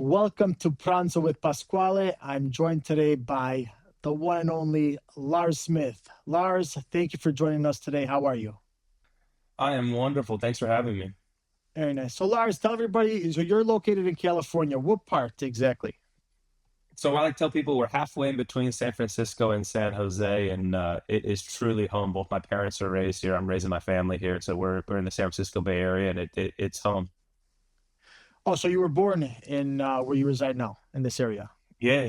Welcome to Pranzo with Pasquale. I'm joined today by the one and only Lars Smith. Lars, thank you for joining us today. How are you? I am wonderful. Thanks for having me. Very nice. So, Lars, tell everybody, so you're located in California. What part exactly? So I like to tell people we're halfway in between San Francisco and San Jose, and it is truly home. Both my parents are raised here. I'm raising my family here, so we're in the San Francisco Bay Area, and it's home. Oh, so you were born in where you reside now in this area. Yeah,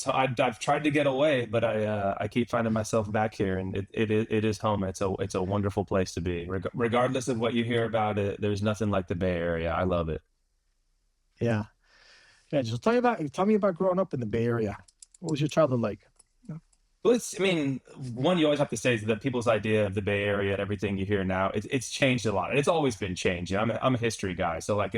I've tried to get away, but I keep finding myself back here, and it is home. It's a wonderful place to be. Regardless of what you hear about it, there's nothing like the Bay Area. I love it. Yeah. Yeah. So tell me about growing up in the Bay Area. What was your childhood like? Well, I mean, one you always have to say is that people's idea of the Bay Area and everything you hear now, it's changed a lot. And it's always been changing. I'm a history guy. So, like,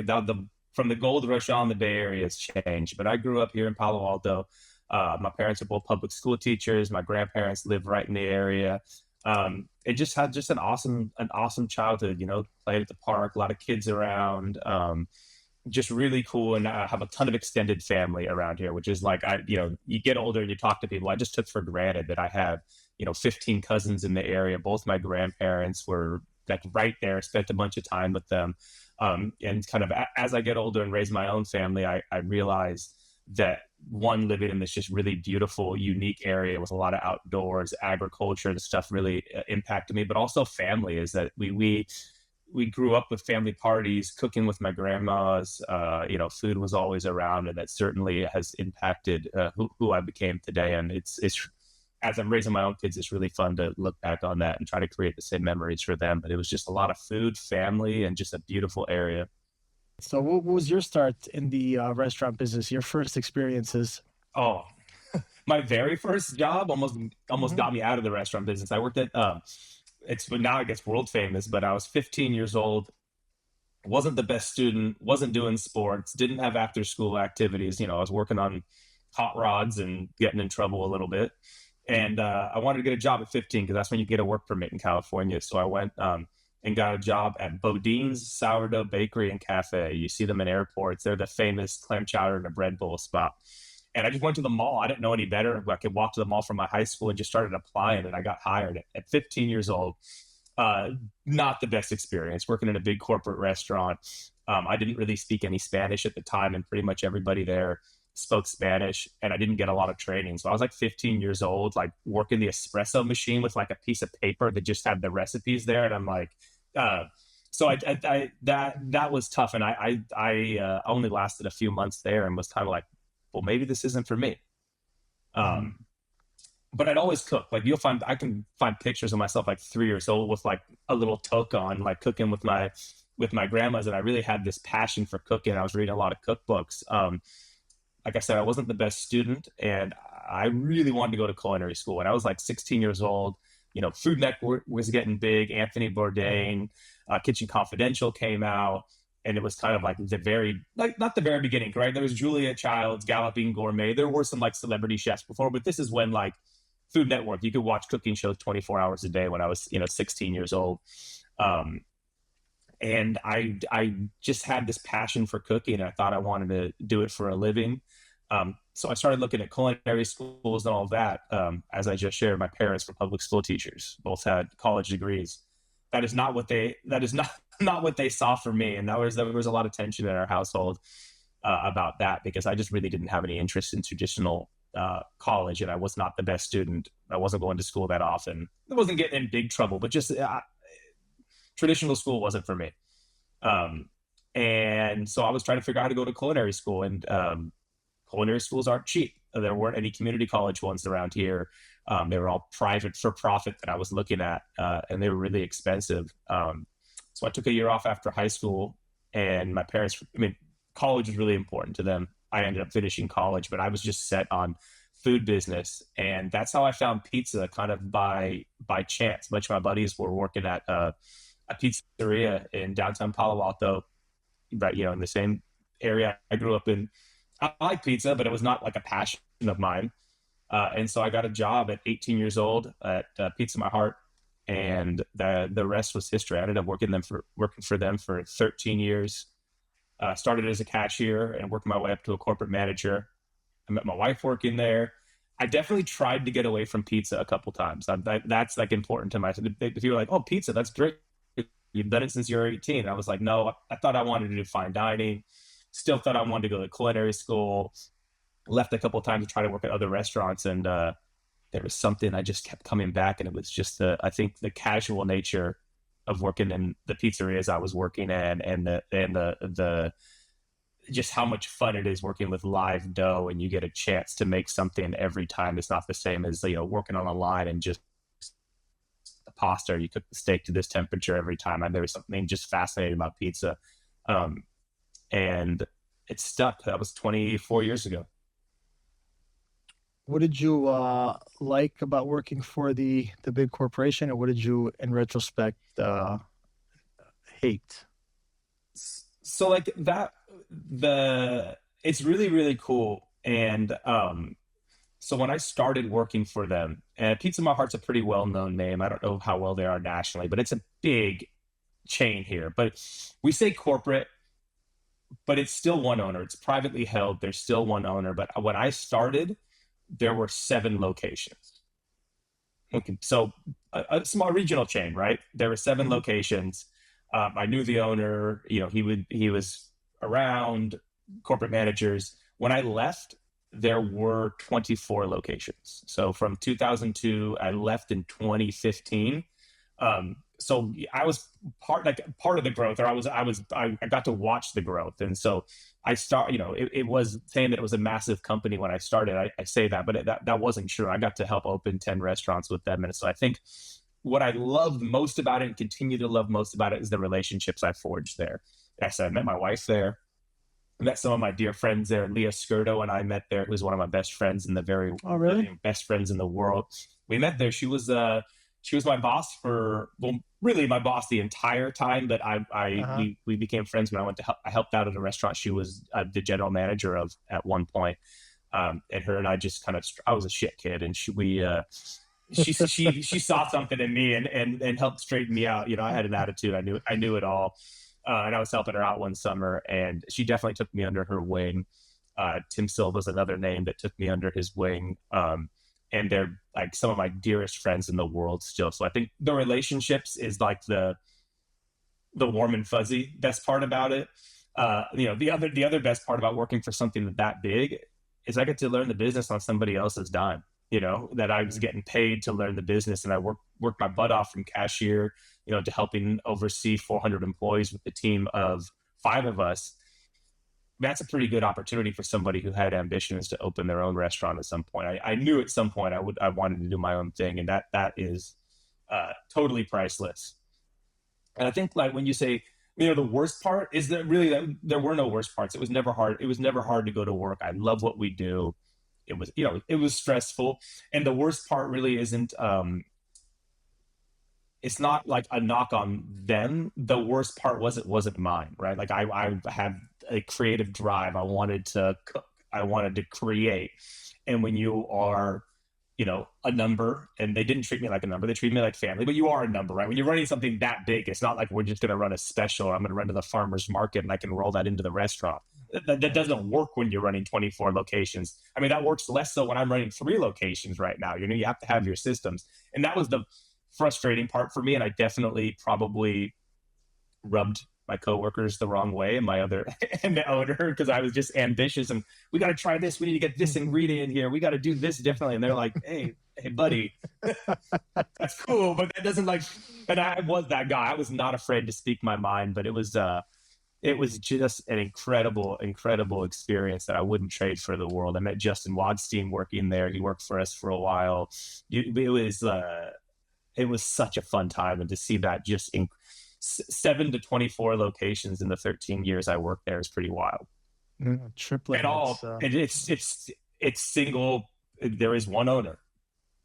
from the gold rush on, the Bay Area has changed. But I grew up here in Palo Alto. My parents are both public school teachers. My grandparents live right in the area. It just had just an awesome childhood, played at the park, a lot of kids around. Just really cool, and I have a ton of extended family around here, which is like, you get older and you talk to people. I just took for granted that I have 15 cousins in the area. Both my grandparents were like right there, spent a bunch of time with them. And kind of as I get older and raise my own family, I realize that one, living in this just really beautiful, unique area with a lot of outdoors, agriculture and stuff really impacted me, but also family is that we grew up with family parties, cooking with my grandmas. Food was always around, and that certainly has impacted who I became today. And it's as I'm raising my own kids, it's really fun to look back on that and try to create the same memories for them. But it was just a lot of food, family, and just a beautiful area. So, what was your start in the restaurant business? Your first experiences? Oh, my very first job almost Hmm. got me out of the restaurant business. I worked at it's now I guess world famous, but I was 15 years old, wasn't the best student, wasn't doing sports, didn't have after school activities. I was working on hot rods and getting in trouble a little bit. And I wanted to get a job at 15 because that's when you get a work permit in California. So I went and got a job at Bodine's Sourdough Bakery and Cafe. You see them in airports. They're the famous clam chowder and a bread bowl spot. And I just went to the mall. I didn't know any better. I could walk to the mall from my high school and just started applying, and I got hired at 15 years old. Uh, Not the best experience working in a big corporate restaurant. I didn't really speak any Spanish at the time, and pretty much everybody there spoke Spanish, and I didn't get a lot of training. So I was like 15 years old, like working the espresso machine with like a piece of paper that just had the recipes there, and I'm like, uh, so that was tough, and I only lasted a few months there, and was kind of like, well, maybe this isn't for me. Hmm. Um, but I'd always cook. Like, I can find pictures of myself like 3 years old with like a little toque on, like cooking with my grandmas, and I really had this passion for cooking. I was reading a lot of cookbooks. Like I said, I wasn't the best student, and I really wanted to go to culinary school. When I was like 16 years old, Food Network was getting big. Anthony Bourdain, Kitchen Confidential came out, and it was kind of like the very, like, not the very beginning, right? There was Julia Childs, Galloping Gourmet. There were some like celebrity chefs before, but this is when like Food Network, you could watch cooking shows 24 hours a day when I was 16 years old. Um, and I just had this passion for cooking, and I thought I wanted to do it for a living. So I started looking at culinary schools and all of that. As I just shared, my parents were public school teachers, both had college degrees. That is not not what they saw for me, and there was a lot of tension in our household about that, because I just really didn't have any interest in traditional college, and I was not the best student. I wasn't going to school that often. I wasn't getting in big trouble, but just traditional school wasn't for me. Um, and so I was trying to figure out how to go to culinary school, and culinary schools aren't cheap. There weren't any community college ones around here. They were all private for profit that I was looking at, and they were really expensive. So I took a year off after high school, and my parents, I mean, college was really important to them. I ended up finishing college, but I was just set on food business, and that's how I found pizza, kind of by chance. A bunch of my buddies were working at a pizzeria in downtown Palo Alto, but in the same area I grew up in. I like pizza, but it was not like a passion of mine. And so I got a job at 18 years old at Pizza My Heart, and the rest was history. I ended up working for them for 13 years. Started as a cashier and worked my way up to a corporate manager. I met my wife working there. I definitely tried to get away from pizza a couple times. That's like important to my. If you were like, "Oh, pizza, that's great. You've done it since you were 18." I was like, "No, I thought I wanted to do fine dining. Still thought I wanted to go to culinary school. Left a couple times to try to work at other restaurants, and there was something I just kept coming back, and it was just I think the casual nature of working in the pizzerias I was working in, and the just how much fun it is working with live dough, and you get a chance to make something every time. It's not the same as working on a line and just the pasta. Or you cook the steak to this temperature every time. And there was something just fascinating about pizza, um, and it stuck. That was 24 years ago. What did you like about working for the big corporation, and what did you, in retrospect, hate? So like that, the it's really really cool. And so when I started working for them, and Pizza My Heart's a pretty well known name. I don't know how well they are nationally, but it's a big chain here. But we say corporate, but it's still one owner. It's privately held. There's still one owner. But when I started, there were 7 locations. Okay, so a small regional chain, right? There were 7 locations. I knew the owner. He was around corporate managers. When I left, there were 24 locations. So from 2002, I left in 2015. So I was part of the growth, or I got to watch the growth. And so it was saying that it was a massive company when I started. I say that, but that wasn't true. I got to help open 10 restaurants with them. And so I think what I loved most about it and continue to love most about it is the relationships I forged there. Like I said, I met my wife there. I met some of my dear friends there. Leah Skirdo and I met there, who was one of my best friends in the very Oh, really? best friends in the world. We met there. She was my boss for, well, really my boss the entire time. But Uh-huh. we became friends when I went to help. I helped out at a restaurant she was the general manager of at one point. And her and I just kind of, I was a shit kid, and she saw something in me and helped straighten me out. I had an attitude. I knew it all. And I was helping her out one summer, and she definitely took me under her wing. Tim Silva's another name that took me under his wing. And they're like some of my dearest friends in the world still. So I think the relationships is like the warm and fuzzy best part about it. The other best part about working for something that big is I get to learn the business on somebody else's dime. That I was getting paid to learn the business, and I worked my butt off from cashier, to helping oversee 400 employees with a team of 5 of us. That's a pretty good opportunity for somebody who had ambitions to open their own restaurant at some point. I knew at some point I wanted to do my own thing, and that is totally priceless. And I think like when you say, the worst part is that really that there were no worst parts. It was never hard. It was never hard to go to work. I love what we do. It was stressful. And the worst part really isn't, it's not like a knock on them. The worst part was it wasn't mine, right? Like I had a creative drive. I wanted to cook. I wanted to create. And when you are, a number, and they didn't treat me like a number, they treated me like family, but you are a number, right? When you're running something that big, it's not like we're just going to run a special, or I'm going to run to the farmer's market and I can roll that into the restaurant. That doesn't work when you're running 24 locations. I mean, that works less so when I'm running 3 locations right now. You have to have your systems. And that was the frustrating part for me. And I definitely probably rubbed my coworkers the wrong way, and my other and the owner, because I was just ambitious, and we got to try this. We need to get this ingredient here. We got to do this differently. And they're like, hey, buddy, that's cool, but that doesn't like. And I was that guy. I was not afraid to speak my mind, but it was just an incredible, incredible experience that I wouldn't trade for the world. I met Justin Wadstein working there. He worked for us for a while. It was such a fun time, and to see that just 7 to 24 locations in the 13 years I worked there is pretty wild. Tripling. And all, and it's single. There is one owner.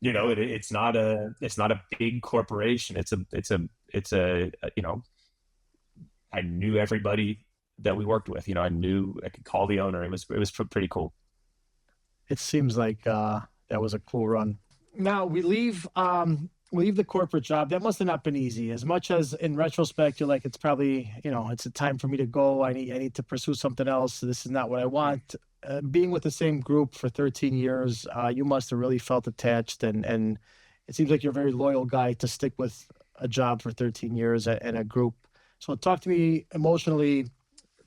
It's not a big corporation. It's a I knew everybody that we worked with. I knew I could call the owner. It was pretty cool. It seems like that was a cool run. Now we leave leave the corporate job. That must have not been easy. As much as in retrospect, you're like, it's probably, it's a time for me to go. I need to pursue something else. This is not what I want. Being with the same group for 13 years, you must have really felt attached, and it seems like you're a very loyal guy to stick with a job for 13 years and a group. So talk to me emotionally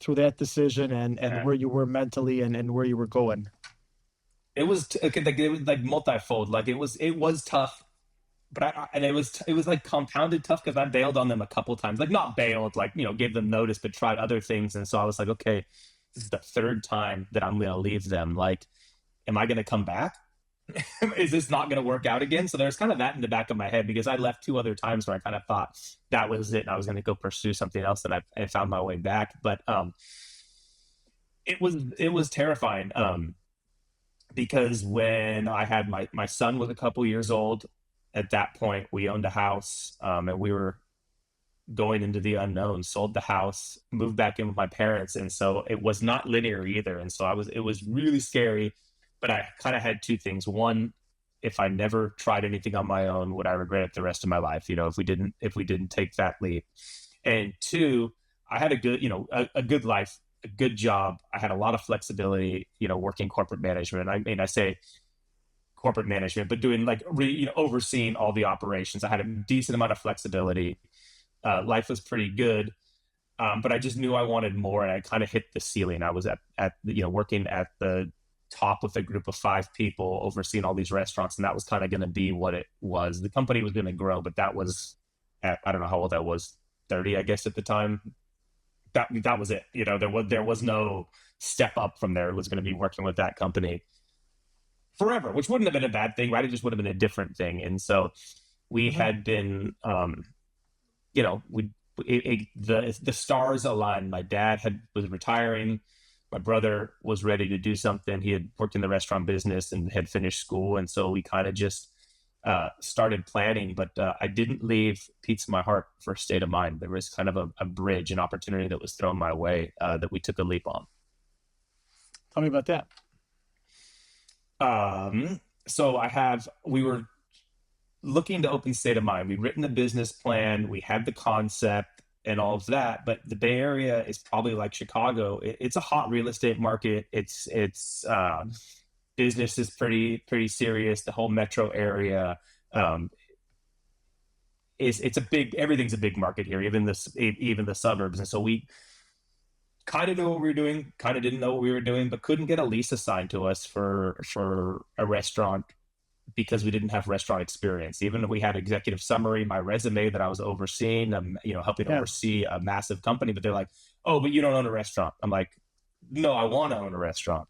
through that decision and Uh, where you were mentally and where you were going. it was like multifold. Like it was tough, but and it was like compounded tough because I bailed on them a couple times. Like not bailed, like gave them notice, but tried other things. And so I was like, okay, this is the third time that I'm gonna leave them. Like, am I gonna come back? Is this not going to work out again? So there's kind of that in the back of my head because I left two other times where I kind of thought that was it and I was going to go pursue something else, and I found my way back. But it was terrifying because when I had my son was a couple years old. At that point, we owned a house, and we were going into the unknown. Sold the house, moved back in with my parents, and so it was not linear either. And so it was really scary, but I kind of had two things. One, if I never tried anything on my own, would I regret it the rest of my life? If we didn't take that leap. And two, I had a good, a good life, a good job. I had a lot of flexibility, working corporate management. I mean, I say corporate management, but doing like overseeing all the operations. I had a decent amount of flexibility. Life was pretty good, but I just knew I wanted more, and I kind of hit the ceiling. I was at working at the top with a group of five people, overseeing all these restaurants, and that was kind of going to be what it was. The company was going to grow, but that was I don't know how old I was, 30, I guess at the time. That was it. There was no step up from there. It was going to be working with that company forever, which wouldn't have been a bad thing, right? It just would have been a different thing. And so we Mhm. had been, we the stars aligned. My dad was retiring. My brother was ready to do something. He had worked in the restaurant business and had finished school, and so we kind of just started planning. But I didn't leave Pizza My Heart for State of Mind. There was kind of a bridge, an opportunity that was thrown my way that we took a leap on. Tell me about that. So we were looking to open State of Mind. We'd written the business plan, we had the concept and all of that, but the Bay Area is probably like Chicago. It's a hot real estate market. It's business is pretty serious. The whole metro area um, is it's a big everything's a big market here, even the suburbs. And so we kind of knew what we were doing, kind of didn't know what we were doing, but couldn't get a lease assigned to us for a restaurant because we didn't have restaurant experience. Even if we had executive summary, my resume that I was overseeing, helping Yeah. oversee a massive company, but they're like, "Oh, but you don't own a restaurant." I'm like, "No, I want to own a restaurant."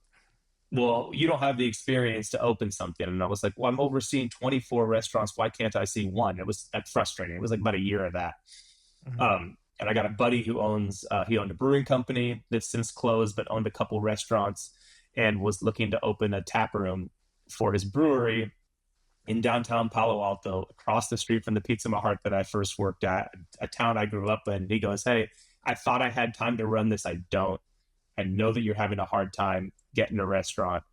Well, you don't have the experience to open something. And I was like, well, I'm overseeing 24 restaurants. Why can't I see one? It was that frustrating. It was like about a year of that. Mhm. And I got a buddy who he owned a brewing company that's since closed, but owned a couple restaurants and was looking to open a tap room for his brewery in downtown Palo Alto, across the street from the Pizza My Heart that I first worked at, a town I grew up in. He goes, "Hey, I thought I had time to run this. I don't. I know that you're having a hard time getting a restaurant.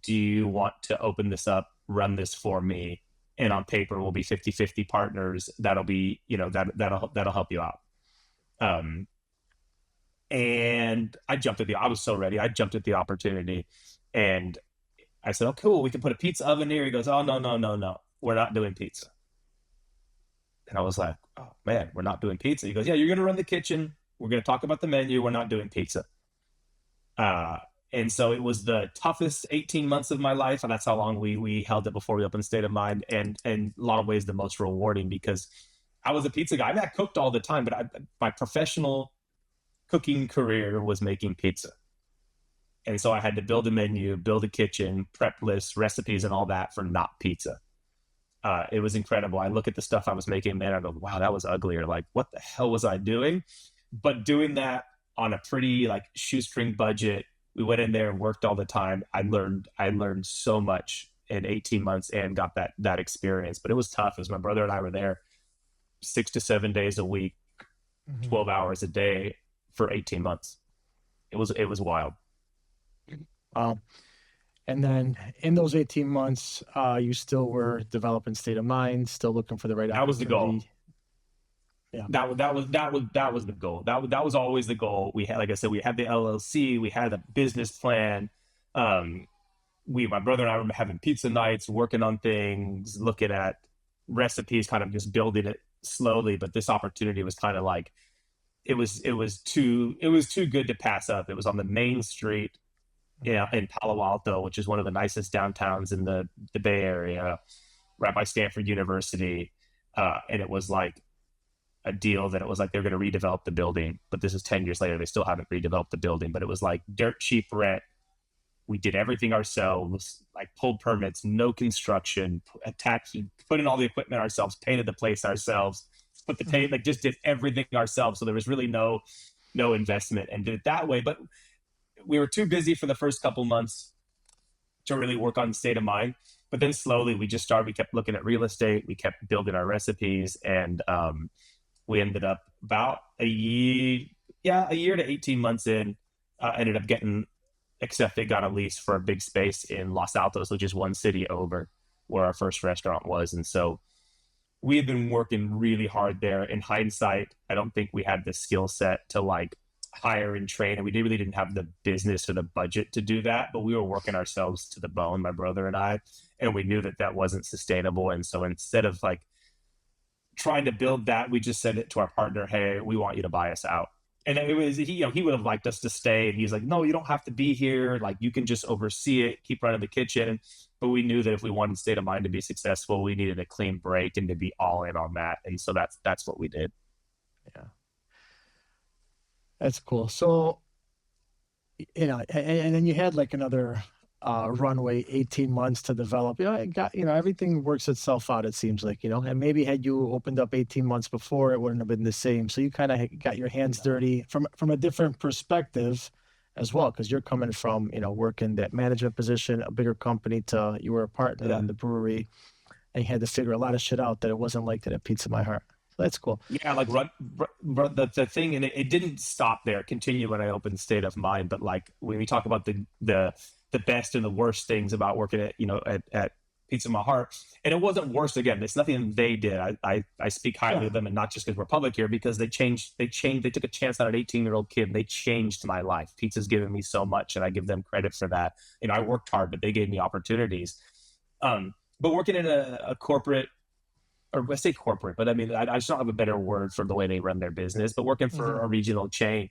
Do you want to open this up, run this for me? And on paper, we'll be 50-50 partners. That'll be, that'll help you out." Um, and I was so ready. I jumped at the opportunity, and I said, "Oh, cool. We can put a pizza oven here." He goes, "Oh, no, no, no, no. We're not doing pizza." And I was like, "Oh man, we're not doing pizza." He goes, "Yeah, you're going to run the kitchen. We're going to talk about the menu. We're not doing pizza." Uh, and so it was the toughest 18 months of my life, and that's how long we held it before we opened State of Mind, and in a lot of ways the most rewarding because I was a pizza guy. I mean, I cooked all the time, but my professional cooking career was making pizza. And so I had to build a menu, build a kitchen, prep lists, recipes, and all that for not pizza. It was incredible. I look at the stuff I was making, man, I go, wow, that was ugly. Or like, what the hell was I doing? But doing that on a pretty like shoestring budget, we went in there and worked all the time. I learned so much in 18 months and got that experience. But it was tough as my brother and I were there 6 to 7 days a week, Mhm. 12 hours a day for 18 months. It was wild. Wow. And then in those 18 months, you still were developing State of Mind, still looking for the right That was the goal. opportunity. Yeah. That was the goal. That was always the goal. We had, like I said, we had the LLC, we had a business plan. Um, my brother and I were having pizza nights, working on things, looking at recipes, kind of just building it slowly. But this opportunity was kind of like it was too good to pass up. It was on the main street, in Palo Alto, which is one of the nicest downtowns in the Bay Area, right by Stanford University. And it was like a deal that it was like they're going to redevelop the building, but this is 10 years later. They still haven't redeveloped the building, but it was like dirt cheap rent. We did everything ourselves, like pulled permits, no construction, put in all the equipment ourselves, painted the place ourselves, put the tape, like just did everything ourselves. So there was really no investment, and did it that way. But we were too busy for the first couple months to really work on State of Mind. But then slowly we kept looking at real estate. We kept building our recipes, and we ended up about a year to 18 months in, ended up getting accepted, got a lease for a big space in Los Altos, which is one city over where our first restaurant was. And so we had been working really hard there. In hindsight, I don't think we had the skill set to like hire and train, and we really didn't have the business or the budget to do that. But we were working ourselves to the bone, my brother and I, and we knew that wasn't sustainable. And so instead of like trying to build that, we just said it to our partner, "Hey, we want you to buy us out." And it was he would have liked us to stay, and he's like, "No, you don't have to be here. Like you can just oversee it, keep running the kitchen." But we knew that if we wanted State of Mind to be successful, we needed a clean break and to be all in on that. And so that's what we did. Yeah. That's cool. So, and then you had like another runway, 18 months to develop. It got, everything works itself out, it seems like, and maybe had you opened up 18 months before, it wouldn't have been the same. So you kind of got your hands dirty from a different perspective as well, because you're coming from, working that management position, a bigger company, to you were a partner in the brewery, and you had to figure a lot of shit out that it wasn't like that at Pizza My Heart. That's cool. Yeah, like the thing, and it didn't stop there. It continued when I opened State of Mind. But like when we talk about the best and the worst things about working at Pizza My Heart, and it wasn't worse. Again, it's nothing they did. I speak highly of them, and not just because we're public here, because they changed. They took a chance on an 18-year-old kid. They changed my life. Pizza's given me so much, and I give them credit for that. I worked hard, but they gave me opportunities. But working in a corporate, or I say corporate, but I mean, I just don't have a better word for the way they run their business, but working for a regional chain,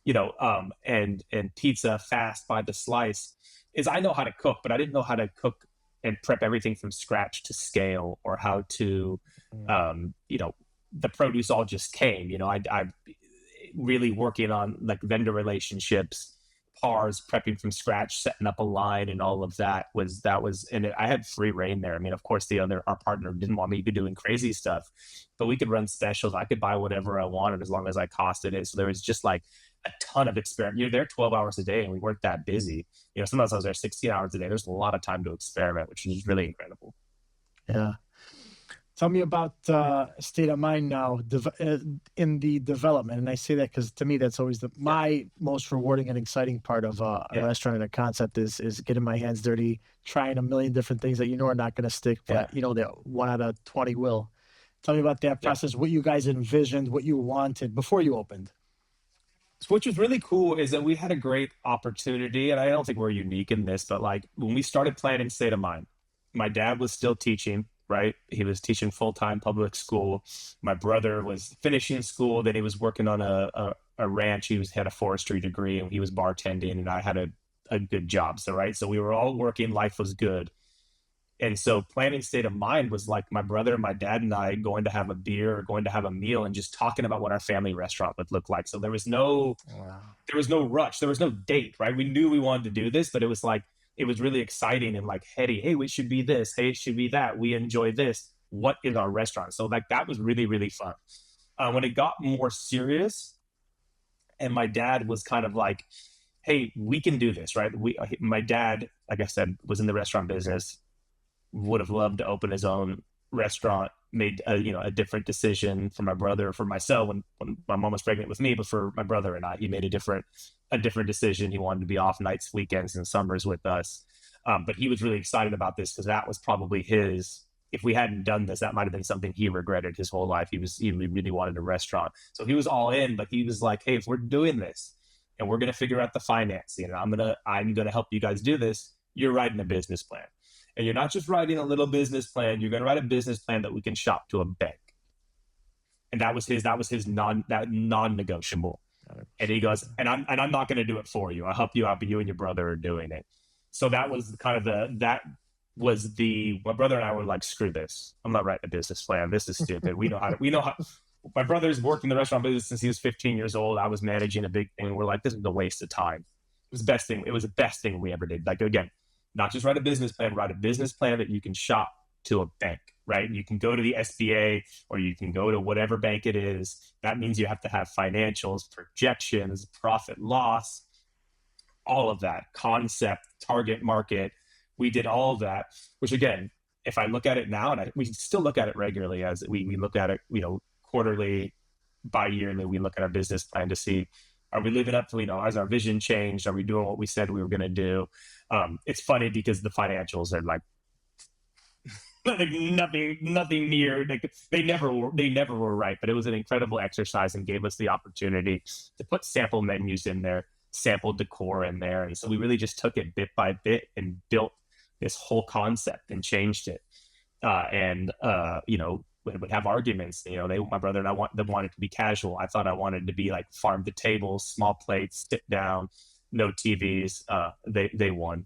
and pizza fast by the slice, is I know how to cook, but I didn't know how to cook and prep everything from scratch to scale, or how to, the produce all just came, I really working on like vendor relationships, pars, prepping from scratch, setting up a line, and all of that was, and I had free reign there. I mean, of course, our partner didn't want me to be doing crazy stuff, but we could run specials. I could buy whatever I wanted as long as I costed it. So there was just like a ton of experiment. You're there 12 hours a day, and we weren't that busy. Sometimes I was there 16 hours a day. There's a lot of time to experiment, which is really incredible. Yeah. Tell me about State of Mind now in the development. And I say that because to me, that's always my most rewarding and exciting part of a restaurant and a concept is getting my hands dirty, trying a million different things that are not going to stick, but that 1 out of 20 will. Tell me about that process, what you guys envisioned, what you wanted before you opened. So which was really cool is that we had a great opportunity, and I don't think we're unique in this, but like when we started planning State of Mind, my dad was still teaching. Right. He was teaching full-time public school. My brother was finishing school. Then he was working on a ranch. He had a forestry degree, and he was bartending, and I had a good job. So we were all working. Life was good. And so planning State of Mind was like my brother, my dad, and I going to have a beer or going to have a meal and just talking about what our family restaurant would look like. So there was no rush. There was no date, right? We knew we wanted to do this, but it was like, it was really exciting and like heady. Hey, we should be this. Hey, it should be that. We enjoy this. What is our restaurant? So like that was really, really fun. When it got more serious, and my dad was kind of like, hey, we can do this, right? My dad, like I said, was in the restaurant business, would have loved to open his own restaurant, made a different decision for my brother, for myself when my mom was pregnant with me, but for my brother and I, he made a different decision. He wanted to be off nights, weekends, and summers with us. But he was really excited about this because that was probably his. If we hadn't done this, that might have been something he regretted his whole life. He really wanted a restaurant, so he was all in. But he was like, "Hey, if we're doing this and we're gonna figure out the financing, and I'm gonna help you guys do this, you're writing a business plan, and you're not just writing a little business plan. You're gonna write a business plan that we can shop to a bank." And that was his non-negotiable. And he goes, and I'm not going to do it for you. I'll help you out, but you and your brother are doing it. So that was kind of my brother and I were like, screw this. I'm not writing a business plan. This is stupid. We know how. My brother's worked in the restaurant business since he was 15 years old. I was managing a big thing. We're like, this is a waste of time. It was the best thing. It was the best thing we ever did. Like, again, not just write a business plan, write a business plan that you can shop to a bank, right? You can go to the SBA or you can go to whatever bank it is. That means you have to have financials, projections, profit loss, all of that, concept, target market. We did all of that, which again, if I look at it now, and we still look at it regularly as we look at it, quarterly, bi-yearly, we look at our business plan to see, are we living up to, has our vision changed? Are we doing what we said we were going to do? It's funny because the financials are like, nothing near. They never were right, but it was an incredible exercise and gave us the opportunity to put sample menus in there, sample decor in there, and so we really just took it bit by bit and built this whole concept and changed it. We would have arguments. My brother and I wanted to be casual. I thought I wanted to be like farm to table, small plates, sit down, no TVs. They won.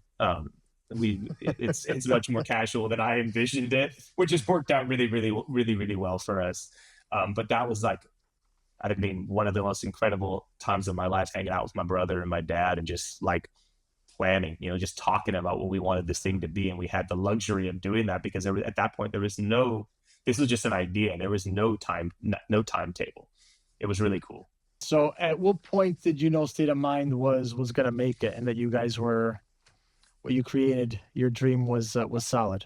It's much more casual than I envisioned it, which has worked out really, really, really, really well for us. But that was like, one of the most incredible times of my life, hanging out with my brother and my dad and just like planning, just talking about what we wanted this thing to be. And we had the luxury of doing that because at that point, this was just an idea and there was no timetable. It was really cool. So at what point did you know State of Mind was going to make it, and that you guys were, what you created, your dream was solid?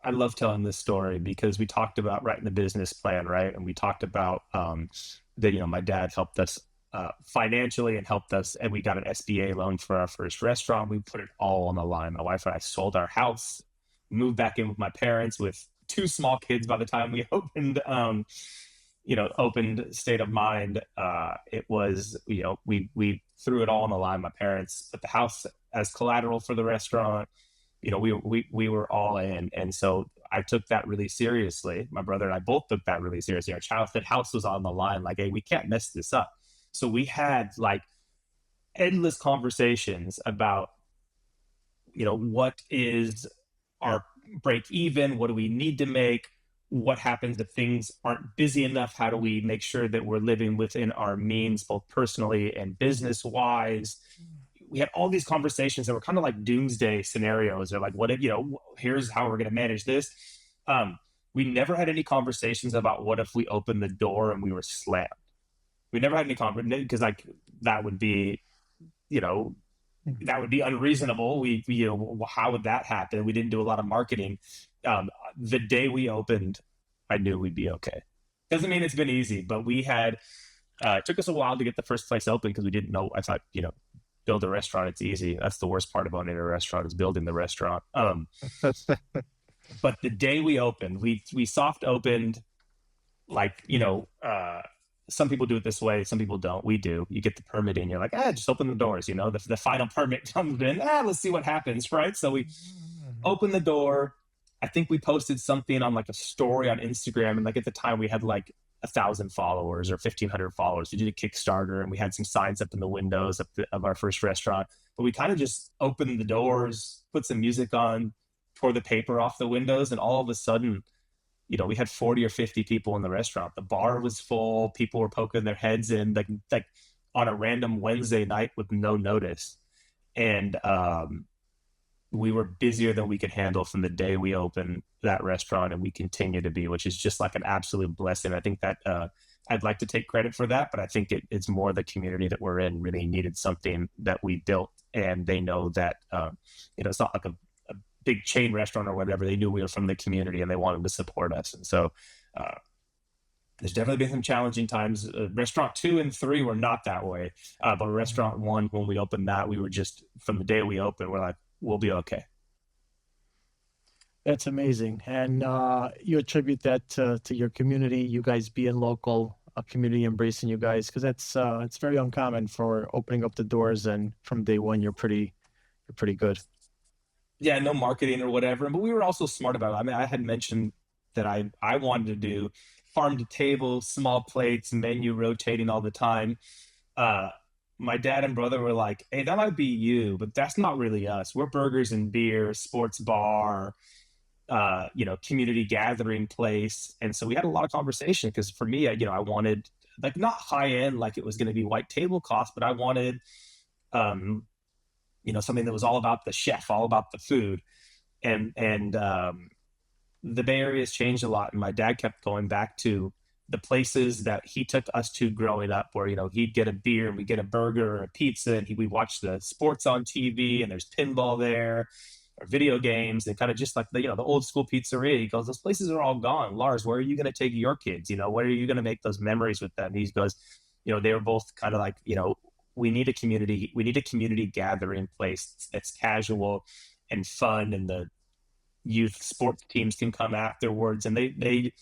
I love telling this story because we talked about writing the business plan, right? And we talked about that, my dad helped us financially and helped us, and we got an SBA loan for our first restaurant. We put it all on the line. My wife and I sold our house, moved back in with my parents with 2 small kids by the time we opened, opened State of Mind. It was, we threw it all on the line. My parents put the house as collateral for the restaurant. We were all in. And so I took that really seriously. My brother and I both took that really seriously. Our childhood house was on the line. Like, hey, we can't mess this up. So we had like endless conversations about, what is our break even? What do we need to make? What happens if things aren't busy enough? How do we make sure that we're living within our means, both personally and business wise? We had all these conversations that were kind of like doomsday scenarios. They're like, what if, here's how we're going to manage this. We never had any conversations about what if we opened the door and we were slammed. We never had any conversations because that would be unreasonable. How would that happen? We didn't do a lot of marketing. The day we opened, I knew we'd be okay. Doesn't mean it's been easy, but we had, it took us a while to get the first place open because we didn't know. I thought, build a restaurant, it's easy. That's the worst part of owning a restaurant, is building the restaurant. But the day we opened, we soft opened, like, some people do it this way, some people don't. We do. You get the permit in, you're like, just open the doors. The final permit comes in. Let's see what happens, right? So we open the door. I think we posted something on like a story on Instagram, and like at the time we had like 1,000 followers or 1,500 followers. We did a Kickstarter, and we had some signs up in the windows of our first restaurant. But we kind of just opened the doors, put some music on, tore the paper off the windows, and all of a sudden, we had 40 or 50 people in the restaurant. The bar was full. People were poking their heads in, like on a random Wednesday night with no notice. And we were busier than we could handle from the day we opened that restaurant, and we continue to be, which is just like an absolute blessing. I think that I'd like to take credit for that, but I think it's more the community that we're in really needed something that we built, and they know that it's not like a big chain restaurant or whatever. They knew we were from the community and they wanted to support us. And so there's definitely been some challenging times. Restaurant 2 and 3 were not that way. But restaurant 1, when we opened that, we were just, from the day we opened, we're like, we'll be okay. That's amazing. And you attribute that to your community, you guys being local, a community embracing you guys, because that's it's very uncommon for opening up the doors, and from day one you're pretty good. Yeah, no marketing or whatever. But we were also smart about it. I mean, I had mentioned that I wanted to do farm to table, small plates, menu rotating all the time. Uh, my dad and brother were like, "Hey, that might be you, but that's not really us. We're burgers and beer, sports bar, community gathering place." And so we had a lot of conversation because for me, I wanted like not high end, like it was going to be white tablecloth, but I wanted, um, something that was all about the chef, all about the food. And the Bay Area has changed a lot, and my dad kept going back to the places that he took us to growing up, where he'd get a beer and we get a burger or a pizza, and we watch the sports on TV, and there's pinball there or video games, and kind of just like the old school pizzeria. He goes, those places are all gone. Lars, where are you going to take your kids? Where are you going to make those memories with them? He goes, they were both kind of like, we need a community gathering place that's casual and fun, and the youth sports teams can come afterwards. And they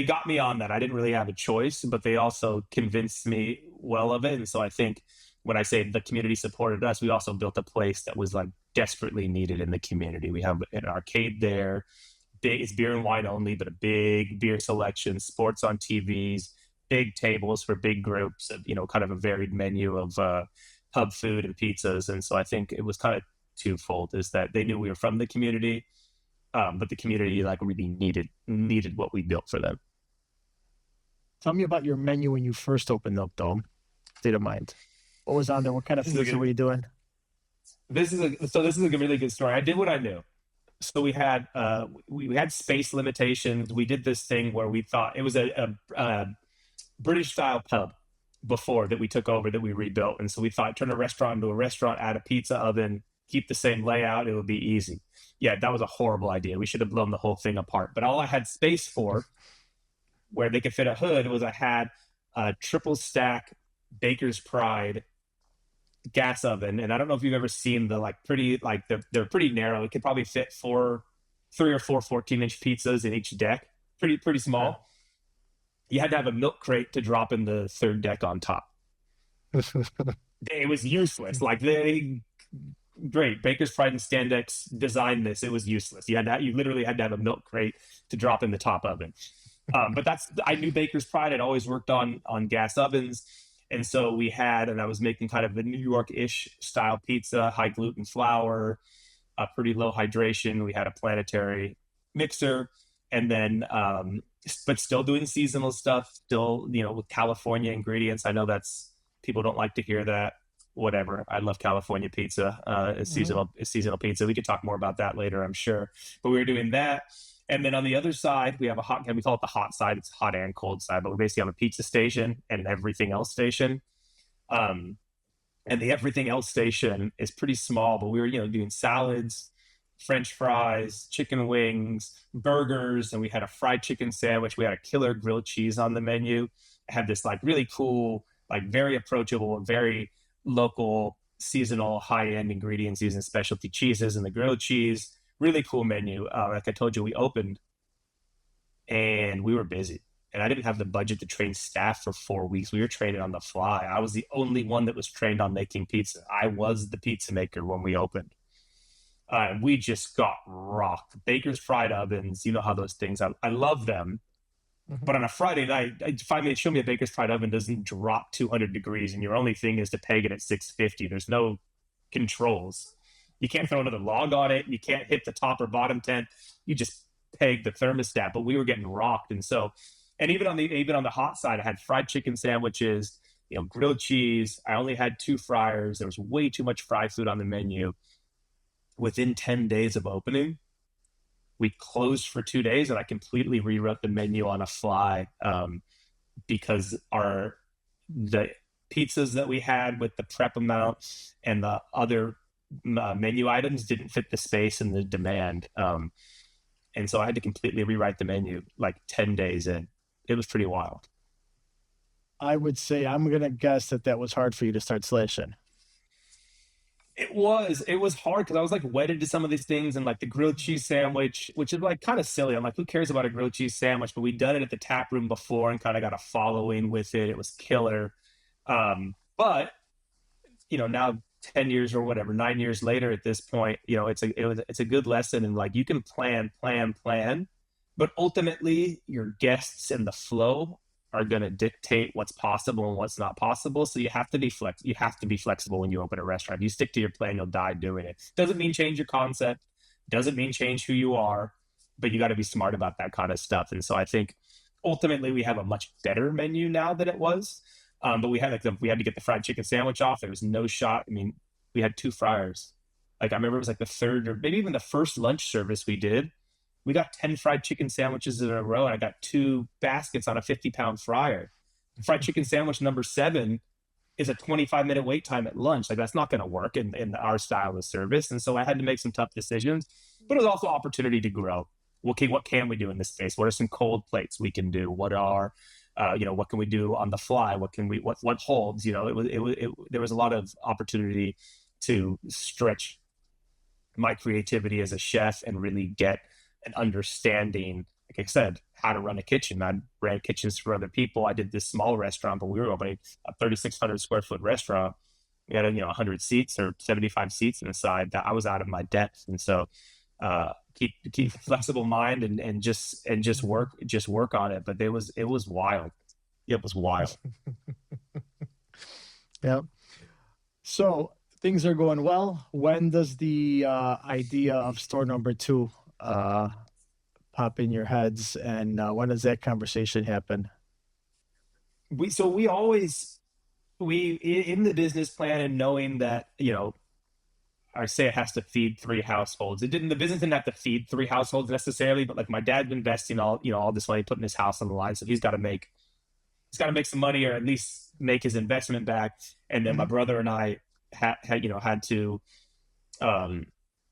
got me on that. I didn't really have a choice, but they also convinced me well of it. And so I think when I say the community supported us, we also built a place that was like desperately needed in the community. We have an arcade there. Big, it's beer and wine only, but a big beer selection, sports on TVs, big tables for big groups of, kind of a varied menu of pub food and pizzas. And so I think it was kind of twofold, is that they knew we were from the community, but the community like really needed what we built for them. Tell me about your menu when you first opened up, though. State of mind. What was on there? What kind of This is a pizza good, were you doing? this is a really good story. I did what I knew. So we had space limitations. We did this thing where we thought it was a British style pub before that we took over, that we rebuilt, and so we thought turn a restaurant into a restaurant, add a pizza oven, keep the same layout, it would be easy. Yeah, that was a horrible idea. We should have blown the whole thing apart. But all I had space for, where they could fit a hood, was I had a triple stack Baker's Pride gas oven. And I don't know if you've ever seen the like pretty, like they're pretty narrow. It could probably fit three or four 14-inch pizzas in each deck. Pretty Okay. small. You had to have a milk crate to drop in the third deck on top. It was useless. Like they great Baker's Pride and Standex designed this. It was useless. You literally had to have a milk crate to drop in the top oven. But I knew Baker's Pride. I'd always worked on gas ovens, and so and I was making kind of a New York-ish style pizza, high gluten flour, pretty low hydration. We had a planetary mixer, and then but still doing seasonal stuff, still with California ingredients. I know that's people don't like to hear that. Whatever. I love California pizza. It's seasonal pizza. We could talk more about that later, I'm sure. But we were doing that. And then on the other side, we have we call it the hot side. It's hot and cold side, but we basically have a pizza station and an everything else station. Um, and the everything else station is pretty small, but we were, doing salads, French fries, chicken wings, burgers, and we had a fried chicken sandwich. We had a killer grilled cheese on the menu. It had this like really cool, like very approachable, very local, seasonal, high-end ingredients using specialty cheeses and the grilled cheese. Really cool menu. Like I told you, we opened and we were busy. And I didn't have the budget to train staff for 4 weeks. We were training on the fly. I was the only one that was trained on making pizza. I was the pizza maker when we opened. And we just got rocked. Baker's fried ovens, you know how those things, I love them. Mhm. But on a Friday night, show me a Baker's fried oven doesn't drop 200 degrees, and your only thing is to peg it at 650. There's no controls. You can't throw another log on it. You can't hit the top or bottom tent. You just peg the thermostat. But we were getting rocked, and so, and even on the hot side, I had fried chicken sandwiches, grilled cheese. I only had 2 fryers. There was way too much fried food on the menu. Within 10 days of opening, we closed for 2 days, and I completely rewrote the menu on a fly, because the pizzas that we had with the prep amount and the other menu items didn't fit the space and the demand, and so I had to completely rewrite the menu like 10 days in. It was pretty wild. I would say I'm gonna guess that that was hard for you to start slashing. It was hard because I was like wedded to some of these things, and like the grilled cheese sandwich, which is like kind of silly. I'm like, who cares about a grilled cheese sandwich? But we'd done it at the tap room before and kind of got a following with it. It was killer. But now 10 years or whatever, 9 years later at this point, it's a good lesson. And like, you can plan, but ultimately your guests and the flow are going to dictate what's possible and what's not possible. So you have to be flexible when you open a restaurant. If you stick to your plan, you'll die doing it. Doesn't mean change your concept, doesn't mean change who you are, but you got to be smart about that kind of stuff. And so I think ultimately we have a much better menu now than it was. But we had we had to get the fried chicken sandwich off. There was no shot. I mean, we had two fryers. Like, I remember it was like the third or maybe even the first lunch service we did. We got 10 fried chicken sandwiches in a row, and I got two baskets on a 50-pound fryer. Fried chicken sandwich number 7 is a 25-minute wait time at lunch. Like, that's not going to work in our style of service. And so I had to make some tough decisions, but it was also opportunity to grow. Okay, what can we do in this space? What are some cold plates we can do? What can we do on the fly? What holds? There was a lot of opportunity to stretch my creativity as a chef and really get an understanding, like I said, how to run a kitchen. I ran kitchens for other people. I did this small restaurant, but we were opening a 3,600 square foot restaurant. We had 100 seats or 75 seats inside. That I was out of my depth. And so keep a flexible mind and just work on it. But it was wild. It was wild. Yeah. So things are going well. When does the idea of store number 2 pop in your heads, and when does that conversation happen? We always in the business plan, and knowing that I say it has to feed 3 households. The business didn't have to feed 3 households necessarily, but like, my dad's investing all this money, putting his house on the line, so he's got to make some money, or at least make his investment back. And then my brother and I had to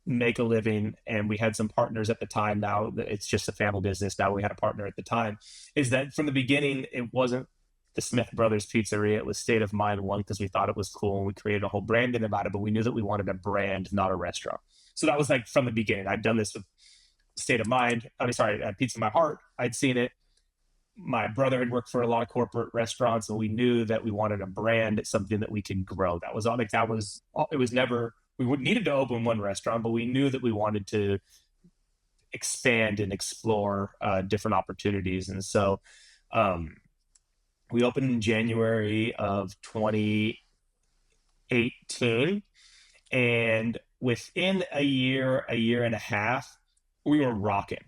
make a living, and we had some partners at the time. Now it's just a family business. Now we had a partner at the time. Is that from the beginning, it wasn't the Smith Brothers Pizzeria. It was State of Mind 1, because we thought it was cool, and we created a whole branding about it, but we knew that we wanted a brand, not a restaurant. So that was like from the beginning. I'd done this with State of Mind. Pizza My Heart. I'd seen it. My brother had worked for a lot of corporate restaurants, and we knew that we wanted a brand, something that we could grow. It was never, we needed to open one restaurant, but we knew that we wanted to expand and explore different opportunities. And so we opened in January of 2018, and within a year and a half, we were rocking.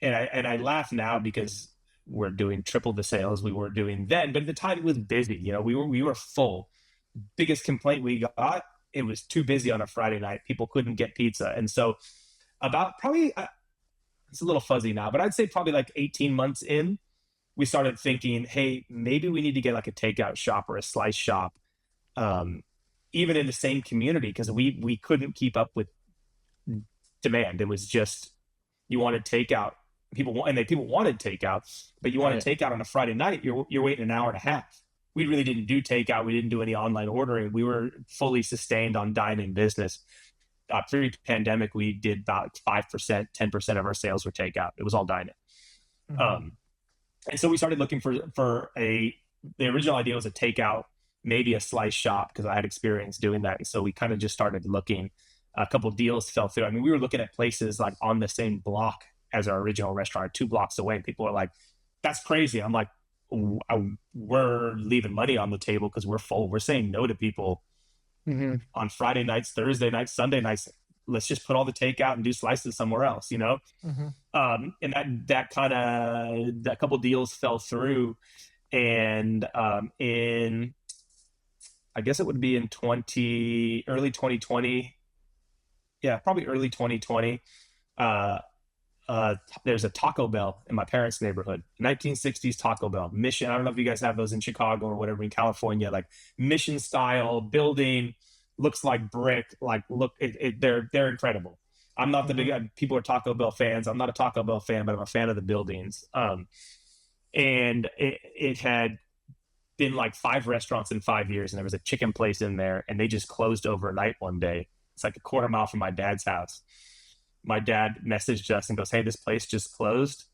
And I laugh now because we're doing triple the sales we were doing then, but at the time it was busy. We were full. Biggest complaint we got, it was too busy on a Friday night. People couldn't get pizza. And so about probably, it's a little fuzzy now, but I'd say probably like 18 months in, we started thinking, hey, maybe we need to get like a takeout shop or a slice shop, even in the same community, because we couldn't keep up with demand. It was just, you wanted takeout. People wanted takeout, but you wanted takeout on a Friday night. You're waiting an hour and a half. We really didn't do takeout. We didn't do any online ordering. We were fully sustained on dine-in business. Pre-pandemic, we did about 5%, 10% of our sales were takeout. It was all dine-in. And so we started looking for the original idea was a takeout, maybe a slice shop, because I had experience doing that. And so we kind of just started looking. A couple of deals fell through. I mean, we were looking at places like on the same block as our original restaurant, 2 blocks away. People are like, that's crazy. I'm like, we're leaving money on the table because we're full. We're saying no to people on Friday nights, Thursday nights, Sunday nights. Let's just put all the takeout and do slices somewhere else, And that couple deals fell through. And in, I guess it would be in early 2020. Yeah, probably early 2020. There's a Taco Bell in my parents' neighborhood, 1960s Taco Bell, Mission. I don't know if you guys have those in Chicago or whatever, in California, like Mission style building, looks like brick. Like, look, they're incredible. I'm not the big people are Taco Bell fans. I'm not a Taco Bell fan, but I'm a fan of the buildings. And it had been like 5 restaurants in 5 years, and there was a chicken place in there, and they just closed overnight one day. It's like a quarter mile from my dad's house. My dad messaged us and goes, "Hey, this place just closed.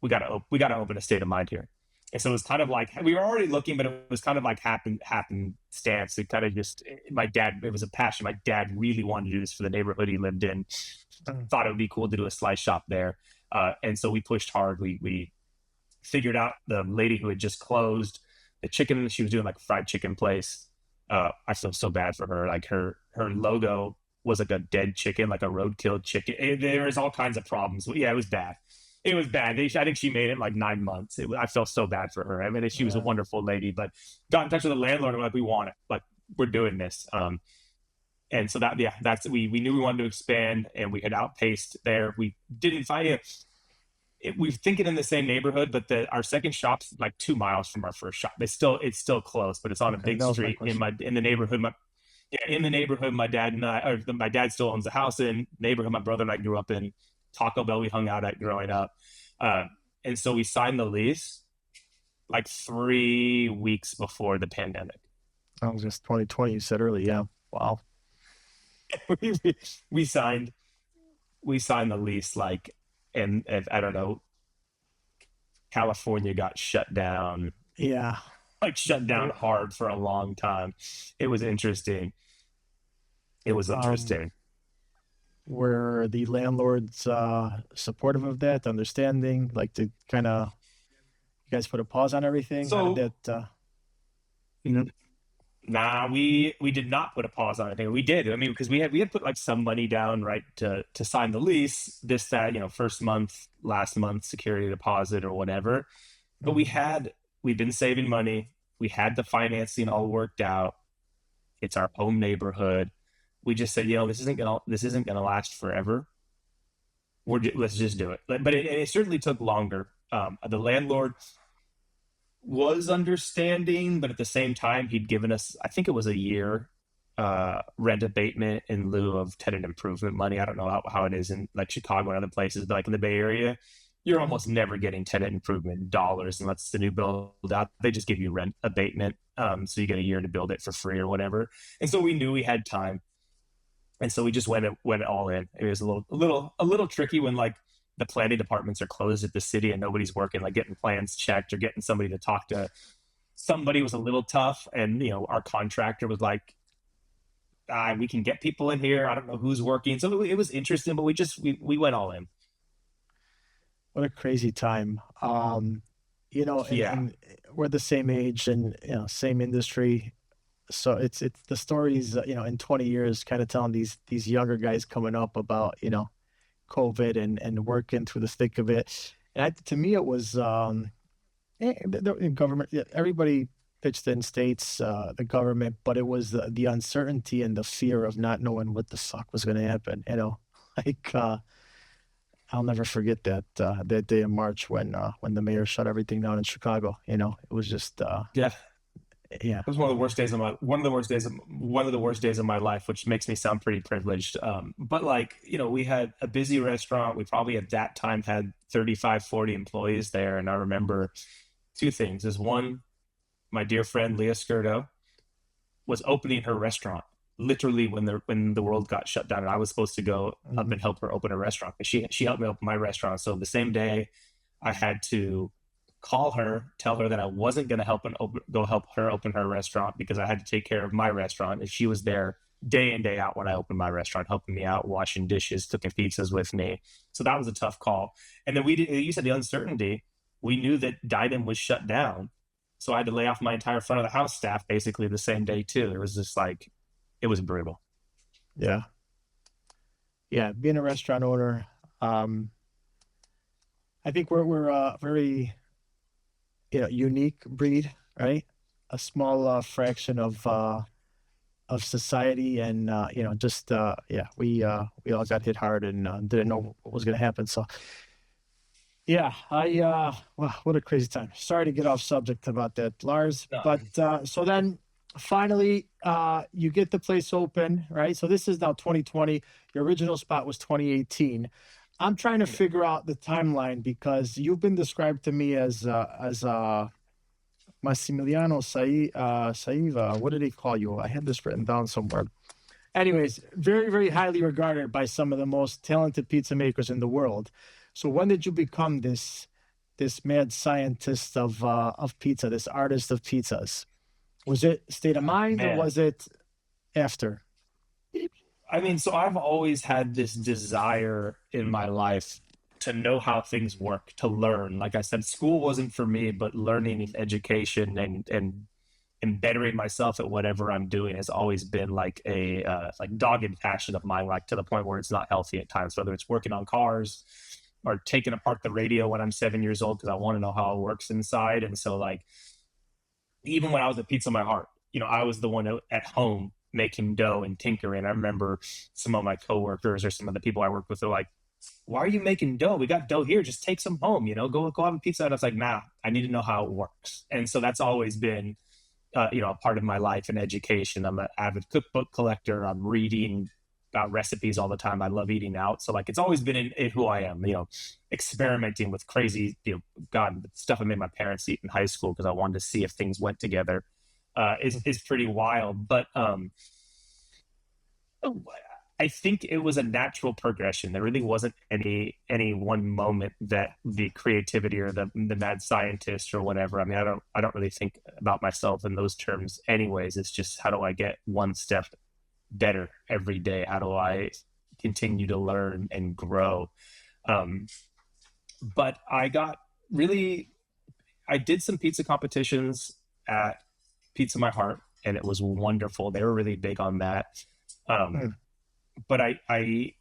We gotta open a State of Mind here." And so it was kind of like we were already looking, but it was kind of like happenstance. It kind of just my dad. It was a passion. My dad really wanted to do this for the neighborhood he lived in. Thought it would be cool to do a slice shop there, and so we pushed hard. We figured out the lady who had just closed the chicken. She was doing like a fried chicken place. I feel so bad for her. Like her logo was like a dead chicken, like a roadkill chicken. There was all kinds of problems. Yeah, it was bad. It was bad. I think she made it in like 9 months. I felt so bad for her. I mean, she was a wonderful lady, but got in touch with the landlord and like, we want it. Like, we're doing this. And so we knew we wanted to expand, and we had outpaced there. We didn't find it. We're thinking in the same neighborhood, but our second shop's like 2 miles from our first shop. It's still close, but it's on a big street in the neighborhood. In the neighborhood, my dad and I, or my dad still owns a house in. Neighborhood my brother and I grew up in. Taco Bell we hung out at growing up, and so we signed the lease like 3 weeks before the pandemic. That was just 2020. You said earlier, yeah. Wow. we signed the lease like, and I don't know, California got shut down. Yeah, like shut down hard for a long time. It was interesting. Were the landlords supportive of that, understanding, like to kind of, you guys put a pause on everything? So, that nah, we did not put a pause on anything. We did. I mean, because we had put like some money down, right, to sign the lease, this, that, first month, last month, security deposit or whatever. But we'd been saving money. We had the financing all worked out. It's our home neighborhood. We just said, this isn't gonna last forever. Let's just do it. But it certainly took longer. The landlord was understanding, but at the same time, he'd given us, I think it was a year rent abatement in lieu of tenant improvement money. I don't know how it is in like Chicago and other places, but like in the Bay Area, you're almost never getting tenant improvement dollars unless the new build out. They just give you rent abatement, so you get a year to build it for free or whatever. And so we knew we had time. And so we just went all in. It was a little tricky when like the planning departments are closed at the city and nobody's working, like getting plans checked or getting somebody to talk to somebody was a little tough. And, our contractor was like, we can get people in here. I don't know who's working. So it was interesting, but we went all in. What a crazy time. And we're the same age and, same industry. So it's the stories, in 20 years, kind of telling these younger guys coming up about, COVID and working through the thick of it. And to me, it was the government. Yeah, everybody pitched in, states, the government, but it was the uncertainty and the fear of not knowing what the fuck was going to happen. Like I'll never forget that day in March when the mayor shut everything down in Chicago. It was just yeah, it was one of the worst days of my life, which makes me sound pretty privileged. But like, we had a busy restaurant. We probably at that time had 35, 40 employees there. And I remember 2 things. Is one, my dear friend Leah Skirdo was opening her restaurant literally when the world got shut down, and I was supposed to go up and help her open a restaurant. She helped me open my restaurant. So the same day, I had to call her, tell her that I wasn't going to go help her open her restaurant because I had to take care of my restaurant. And she was there day in, day out when I opened my restaurant, helping me out, washing dishes, cooking pizzas with me. So that was a tough call. And then you said the uncertainty, we knew that dine-in was shut down. So I had to lay off my entire front of the house staff basically the same day too. It was just like, it was brutal. Yeah. Yeah. Being a restaurant owner, I think we're a very, unique breed, right? A small fraction of society, and we all got hit hard and didn't know what was going to happen. So yeah, wow, what a crazy time. Sorry to get off subject about that, Lars. No. But so then finally, you get the place open, right? So this is now 2020. Your original spot was 2018. I'm trying to figure out the timeline because you've been described to me as Massimiliano Saiva. What did he call you? I had this written down somewhere. Anyways, very, very highly regarded by some of the most talented pizza makers in the world. So when did you become this mad scientist of pizza, this artist of pizzas? Was it state of mind or Man, was it after? I mean, so I've always had this desire in my life to know how things work, to learn. Like I said, school wasn't for me, but learning and education and bettering myself at whatever I'm doing has always been like a like dogged passion of mine. Like to the point where it's not healthy at times, whether it's working on cars or taking apart the radio when I'm 7 years old because I want to know how it works inside. And so like even when I was at Pizza My Heart, I was the one at home making dough and tinkering. I remember some of my coworkers or some of the people I worked with are like, "Why are you making dough? We got dough here. Just take some home. Go have a pizza." And I was like, "Nah, I need to know how it works." And so that's always been, a part of my life and education. I'm an avid cookbook collector. I'm reading about recipes all the time. I love eating out. So like it's always been in who I am, experimenting with crazy, God, stuff I made my parents eat in high school because I wanted to see if things went together is pretty wild. But I think it was a natural progression. There really wasn't any one moment that the creativity or the mad scientist or whatever. I mean, I don't really think about myself in those terms anyways. It's just how do I get one step better every day? How do I continue to learn and grow? Um, but I did some pizza competitions at Pizza My Heart, and it was wonderful. They were really big on that. Um, Hmm. but I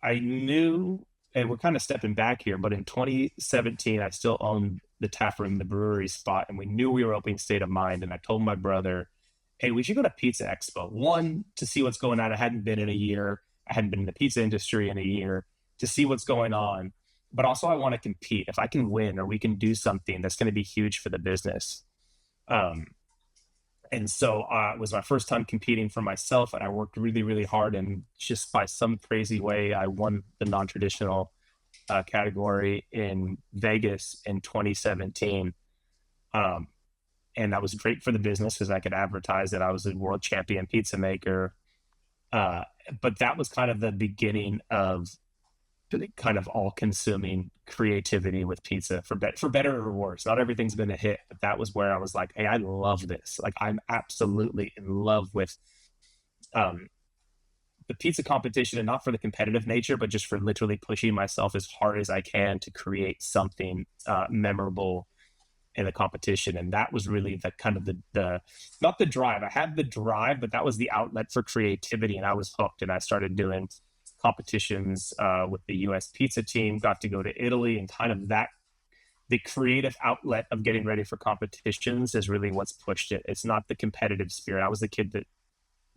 knew, and we're kind of stepping back here, but in 2017, I still owned the tap room, the brewery spot, and we knew we were opening State of Mind. And I told my brother, "Hey, we should go to Pizza Expo. One, to see what's going on. I hadn't been in a year. I hadn't been in the pizza industry in a year to see what's going on. But also, I want to compete. If I can win or we can do something that's going to be huge for the business." Um, and so it was my first time competing for myself, and I worked really, really hard. And just by some crazy way, I won the non-traditional category in Vegas in 2017. Um, and that was great for the business because I could advertise that I was a world champion pizza maker. Uh, but that was kind of the beginning of kind of all-consuming creativity with pizza for better or worse. Not everything's been a hit, but that was where I was like, "Hey, I love this. Like, I'm absolutely in love with um, the pizza competition, and not for the competitive nature, but just for literally pushing myself as hard as I can to create something memorable in the competition." And that was really the kind of the not the drive. I had the drive, but that was the outlet for creativity, and I was hooked. And I started doing competitions with the U.S. pizza team. Got to go to Italy, and kind of that the creative outlet of getting ready for competitions is really what's pushed it. It's not the competitive spirit. I was the kid that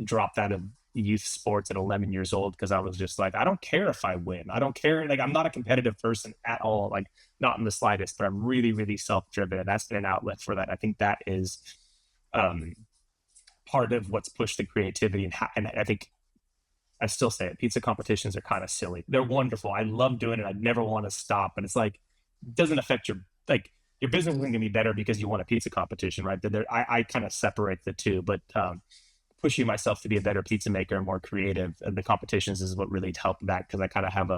dropped out of youth sports at 11 years old because I was just like, I don't care if I win. I don't care. Like, I'm not a competitive person at all, like, not in the slightest, but I'm really, really self driven. And that's been an outlet for that. I think that is um, part of what's pushed the creativity. And I think I still say it, pizza competitions are kind of silly. They're wonderful. I love doing it. I'd never want to stop. But it's like, it doesn't affect like, your business isn't going to be better because you won a pizza competition, right? I kind of separate the two, but pushing myself to be a better pizza maker and more creative. And the competitions is what really helped that because I kind of have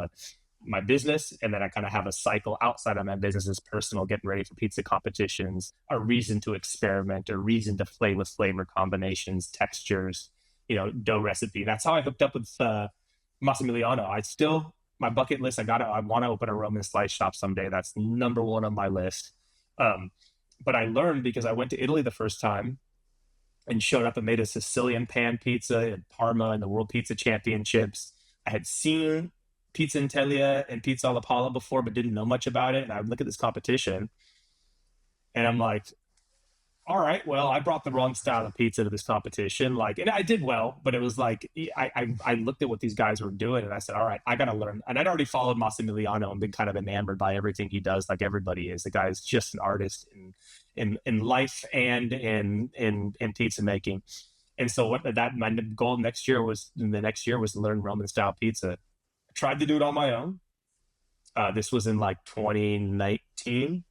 my business, and then I kind of have a cycle outside of my business as personal, getting ready for pizza competitions, a reason to experiment, a reason to play with flavor combinations, textures, dough recipe. That's how I hooked up with Massimiliano. My bucket list, I want to open a Roman slice shop someday. That's number one on my list. Um, but I learned because I went to Italy the first time and showed up and made a Sicilian pan pizza at Parma in the World Pizza Championships. I had seen Pizza Intelia and Pizza alla Palla before, but didn't know much about it. And I would look at this competition and I'm like, all right, well, I brought the wrong style of pizza to this competition. Like, and I did well, but it was like, I looked at what these guys were doing and I said, all right, I got to learn. And I'd already followed Massimiliano and been kind of enamored by everything he does. Like everybody is. The guy is just an artist in life and in pizza making. And so my goal the next year was to learn Roman style pizza. I tried to do it on my own. This was in like 2019,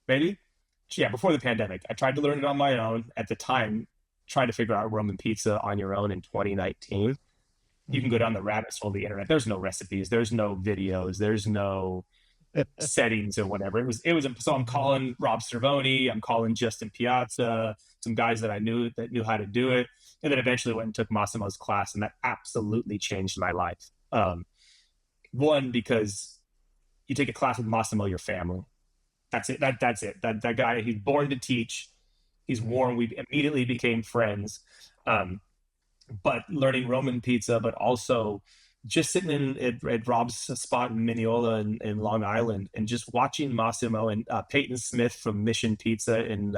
maybe. yeah, before the pandemic. I tried to learn it on my own at the time, trying to figure out Roman pizza on your own in 2019. You can go down the rabbit hole of the internet. There's no recipes, there's no videos, there's no settings or whatever. It was so I'm calling Rob Cervoni, I'm calling Justin Piazza, some guys that I knew that knew how to do it. And then eventually went and took Massimo's class, and that absolutely changed my life. One, because you take a class with Massimo, your family. That's it. That's it. That guy, he's born to teach. He's warm. We immediately became friends. But learning Roman pizza, but also just sitting at Rob's spot in Mineola in Long Island, and just watching Massimo, and Peyton Smith from Mission Pizza in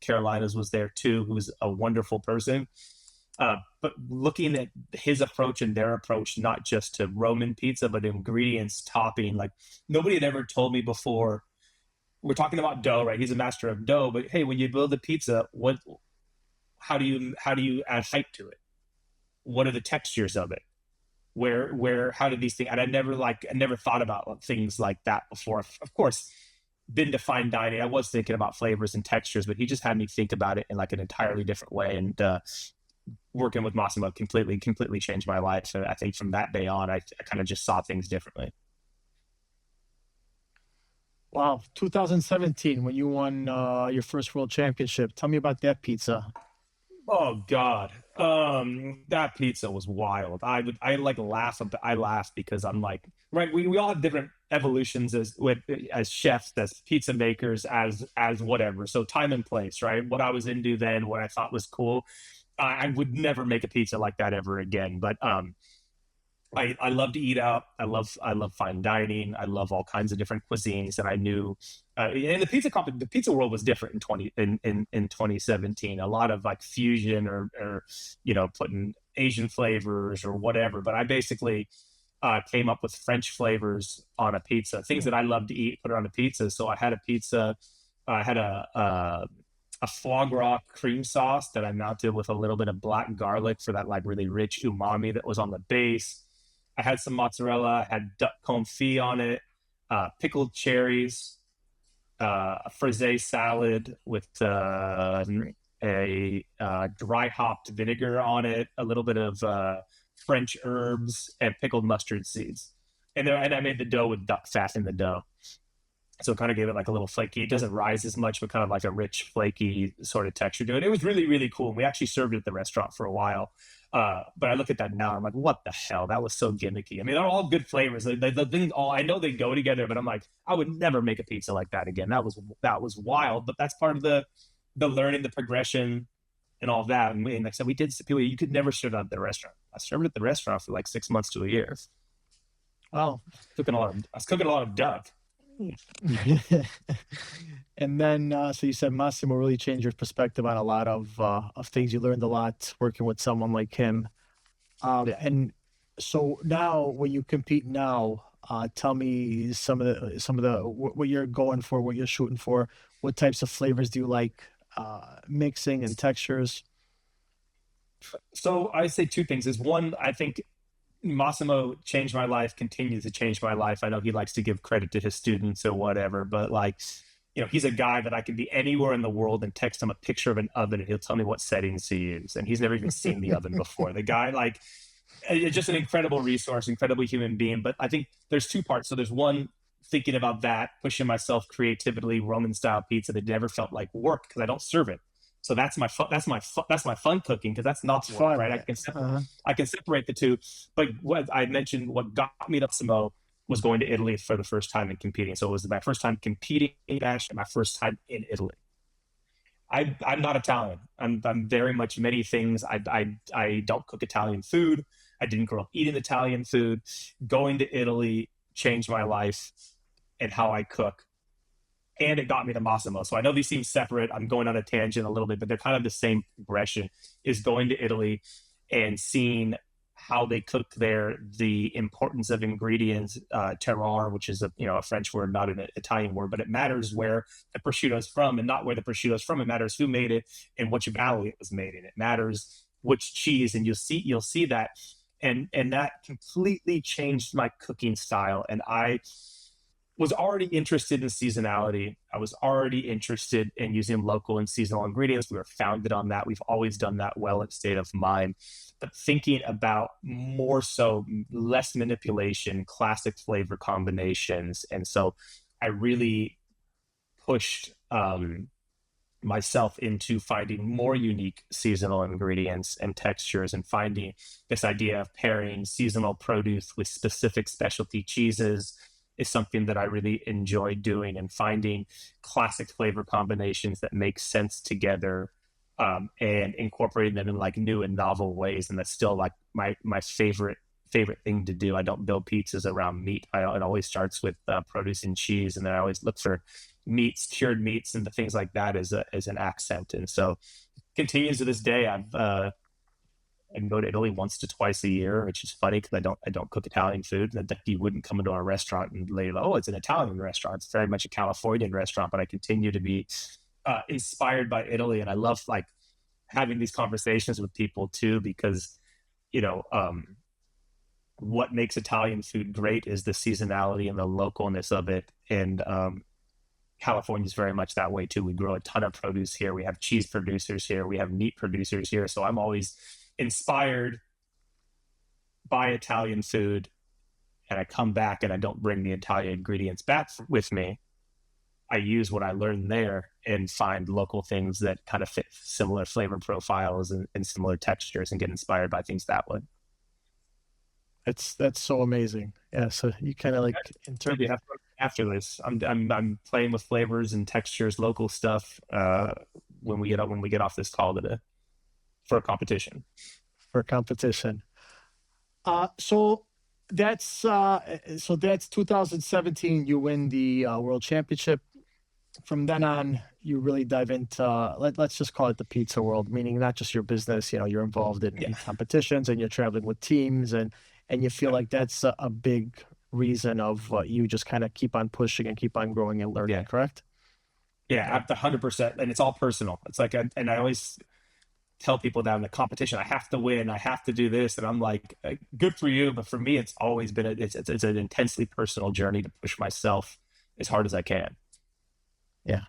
Carolinas was there too, who was a wonderful person. But looking at his approach and their approach, not just to Roman pizza, but ingredients, topping, like nobody had ever told me before. We're talking about dough, right? He's a master of dough, but hey, when you build a pizza, how do you add height to it? What are the textures of it? How did these things? And I never thought about things like that before. Of course, been to fine dining, I was thinking about flavors and textures, but he just had me think about it in like an entirely different way. And working with Massimo completely changed my life. So I think from that day on, I kind of just saw things differently. Wow, 2017 when you won your first world championship. Tell me about that pizza. Oh God, that pizza was wild. I like laugh. I laugh because I'm like, right. We all have different evolutions as chefs, as pizza makers, as whatever. So time and place, right? What I was into then, what I thought was cool. I would never make a pizza like that ever again. But I love to eat out. I love fine dining. I love all kinds of different cuisines, and I knew, and the pizza world was different in 2017. A lot of like fusion or putting Asian flavors or whatever. But I basically came up with French flavors on a pizza, things that I love to eat, put it on a pizza. So I had a pizza. I had a foie gras cream sauce that I mounted with a little bit of black garlic for that like really rich umami that was on the base. I had some mozzarella, I had duck confit on it, pickled cherries, a frisee salad with a dry hopped vinegar on it, a little bit of French herbs, and pickled mustard seeds. And I made the dough with duck fat in the dough. So it kind of gave it like a little flaky. It doesn't rise as much, but kind of like a rich, flaky sort of texture to it. It was really, really cool. And we actually served it at the restaurant for a while. But I look at that now, I'm like, what the hell? That was so gimmicky. I mean, they're all good flavors. The things all I know they go together, but I'm like, I would never make a pizza like that again. That was wild. But that's part of the learning, the progression, and all that. And like I said, we did people. You could never serve it at the restaurant. I served it at the restaurant for like 6 months to a year. Wow. I was cooking a lot of duck. And then, so you said Massimo really changed your perspective on a lot of things. You learned a lot working with someone like him. And so now, when you compete now, tell me some of the what you're going for, what you're shooting for. What types of flavors do you like mixing and textures? So I say two things. Is one, I think Massimo changed my life, continues to change my life. I know he likes to give credit to his students or whatever, but like, he's a guy that I can be anywhere in the world and text him a picture of an oven and he'll tell me what settings to use. And he's never even seen the oven before. The guy, like, is just an incredible resource, incredible human being. But I think there's two parts. So there's one, thinking about that, pushing myself creatively, Roman style pizza that never felt like work because I don't serve it. So that's my fun. That's my fun cooking because that's not work, right? I can separate the two. But what I mentioned, what got me to Massimo was going to Italy for the first time and competing. So it was my first time competing in Bash and my first time in Italy. I'm not Italian. I'm very much many things. I don't cook Italian food. I didn't grow up eating Italian food. Going to Italy changed my life and how I cook. And it got me to Massimo. So I know these seem separate. I'm going on a tangent a little bit, but they're kind of the same progression, is going to Italy and seeing how they cook there, the importance of ingredients, terroir, which is a French word, not an Italian word, but it matters where the prosciutto is from and not where the prosciutto is from. It matters who made it and which valley it was made in. It matters which cheese, and you'll see that. And that completely changed my cooking style. And was already interested in seasonality. I was already interested in using local and seasonal ingredients. We were founded on that. We've always done that well at State of Mind. But thinking about more so less manipulation, classic flavor combinations. And so I really pushed myself into finding more unique seasonal ingredients and textures, and finding this idea of pairing seasonal produce with specific specialty cheeses is something that I really enjoy doing, and finding classic flavor combinations that make sense together, and incorporating them in like new and novel ways. And that's still like my favorite thing to do. I don't build pizzas around meat. It always starts with produce and cheese, and then I always look for meats, cured meats, and the things like that as an accent. And so continues to this day. I go to Italy once to twice a year, which is funny because I don't cook Italian food. That you wouldn't come into our restaurant and later, oh, it's an Italian restaurant. It's very much a Californian restaurant, but I continue to be inspired by Italy, and I love like having these conversations with people too, because you know what makes Italian food great is the seasonality and the localness of it, and California is very much that way too. We grow a ton of produce here. We have cheese producers here. We have meat producers here. So I'm always inspired by Italian food, and I come back and I don't bring the Italian ingredients back with me. I use what I learned there and find local things that kind of fit similar flavor profiles and similar textures, and get inspired by things that way. That's so amazing. Yeah. So you kind of like in terms Maybe after this, I'm playing with flavors and textures, local stuff. When we get off this call today for a competition. for competition. So that's 2017. You win the world championship. From then on, you really dive into let's just call it the pizza world, meaning not just your business. You know, you're involved in competitions, and you're traveling with teams, and you feel like that's a big reason of you just kind of keep on pushing and keep on growing and learning. Correct? Yeah, at the 100%, and it's all personal. It's like, and I always tell people that in the competition, I have to win, I have to do this, and I'm like, good for you, but for me, it's always been it's an intensely personal journey to push myself as hard as I can. Yeah,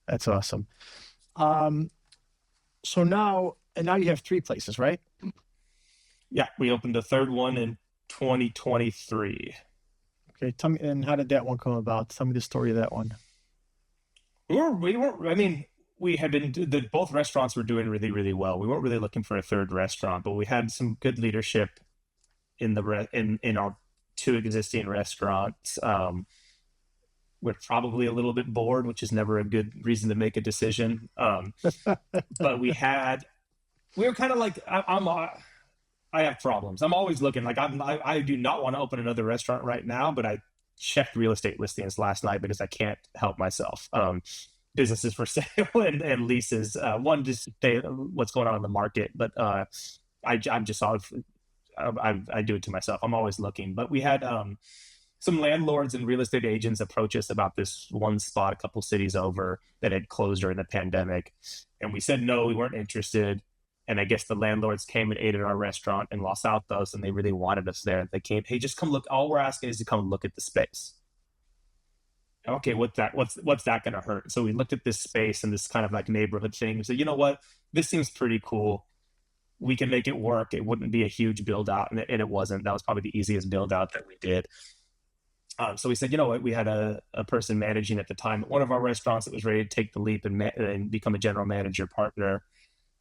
that's awesome. So now you have three places, right? Yeah, we opened a third one in 2023. Okay, tell me, and how did that one come about? Tell me the story of that one. I mean, we had been, both restaurants were doing really, really well. We weren't really looking for a third restaurant, but we had some good leadership in our two existing restaurants. We're probably a little bit bored, which is never a good reason to make a decision. But we were kind of like, I have problems. I'm always looking. Like I do not want to open another restaurant right now, but I checked real estate listings last night because I can't help myself. Businesses for sale and leases. One, just to say what's going on in the market, but I'm just I do it to myself. I'm always looking. But we had some landlords and real estate agents approach us about this one spot a couple cities over that had closed during the pandemic, and we said no, we weren't interested. And I guess the landlords came and ate at our restaurant in Los Altos, and they really wanted us there. They came, hey, just come look. All we're asking is to come look at the space. Okay, what's that going to hurt? So we looked at this space and this kind of like neighborhood thing. We said, you know what, this seems pretty cool. We can make it work. It wouldn't be a huge build out, and it wasn't. That was probably the easiest build out that we did. So we said, you know what, we had a person managing at the time at one of our restaurants that was ready to take the leap and become a general manager partner.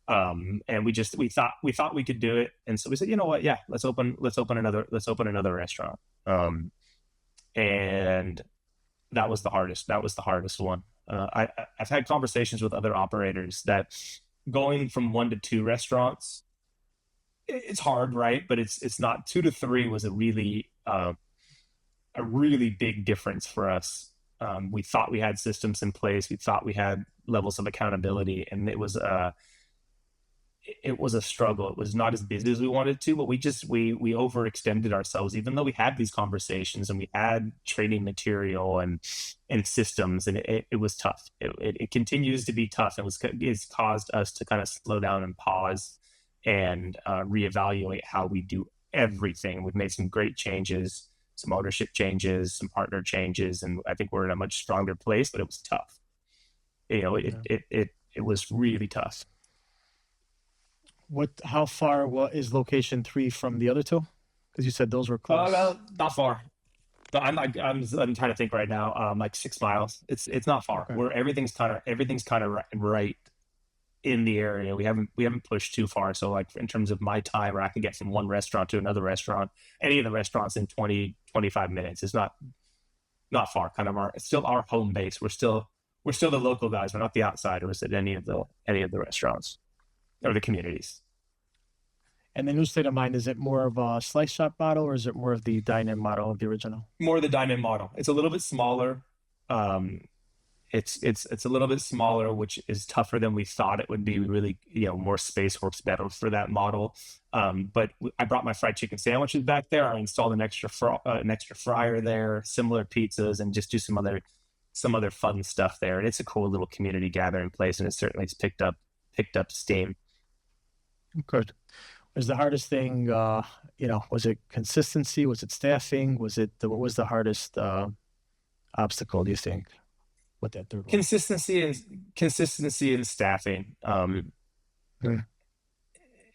And we thought we could do it. And so we said, you know what? Yeah, let's open another restaurant. And that was the hardest one. I've had conversations with other operators that going from 1 to 2 restaurants, it's hard, right? But it's not. 2 to 3 was a really big difference for us. We thought we had systems in place. We thought we had levels of accountability, and it was a struggle. It was not as busy as we wanted to, but we overextended ourselves, even though we had these conversations and we had training material and systems, and it was tough. It continues to be tough. It's caused us to kind of slow down and pause and reevaluate how we do everything. We've made some great changes some ownership changes, some partner changes, and I think we're in a much stronger place. But it was tough. Yeah. It was really tough. How far is location 3 from the other two? Because you said those were close. Not far. But I'm trying to think right now. Like 6 miles. It's not far. Okay. Where everything's kind of right in the area. We haven't pushed too far. So like in terms of my time, where I can get from one restaurant to another restaurant, any of the restaurants in 20-25 minutes. It's not far. Kind of it's still our home base. We're still the local guys. We're not the outsiders at any of the restaurants or the communities. And the new state of mind, is it more of a slice shop model or is it more of the dine-in model of the original? More the dine-in model. It's a little bit smaller. Um, it's a little bit smaller, which is tougher than we thought it would be. We really, more space works better for that model. But I brought my fried chicken sandwiches back there. I installed an extra fryer there, similar pizzas, and just do some other fun stuff there. And it's a cool little community gathering place, and it certainly has picked up steam. Good. Was the hardest thing, was it consistency? Was it staffing? What was the hardest obstacle, do you think, with that third one? Consistency and staffing. Hmm.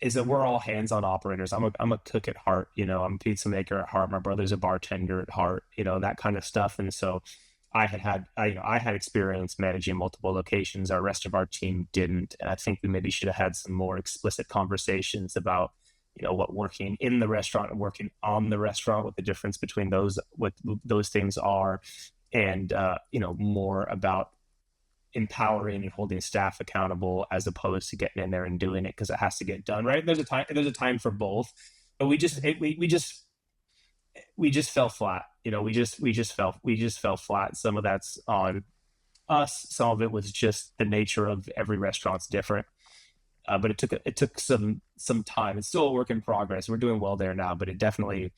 Is that we're all hands-on operators. I'm a cook at heart. I'm a pizza maker at heart. My brother's a bartender at heart. That kind of stuff. And so I had experience managing multiple locations. Our rest of our team didn't, and I think we maybe should have had some more explicit conversations about what working in the restaurant and working on the restaurant, what the difference between what those things are, and more about empowering and holding staff accountable as opposed to getting in there and doing it because it has to get done right. There's a time for both, but we just fell flat. We just fell flat. Some of that's on us. Some of it was just the nature of every restaurant's different. But it took some time. It's still a work in progress. We're doing well there now, but it definitely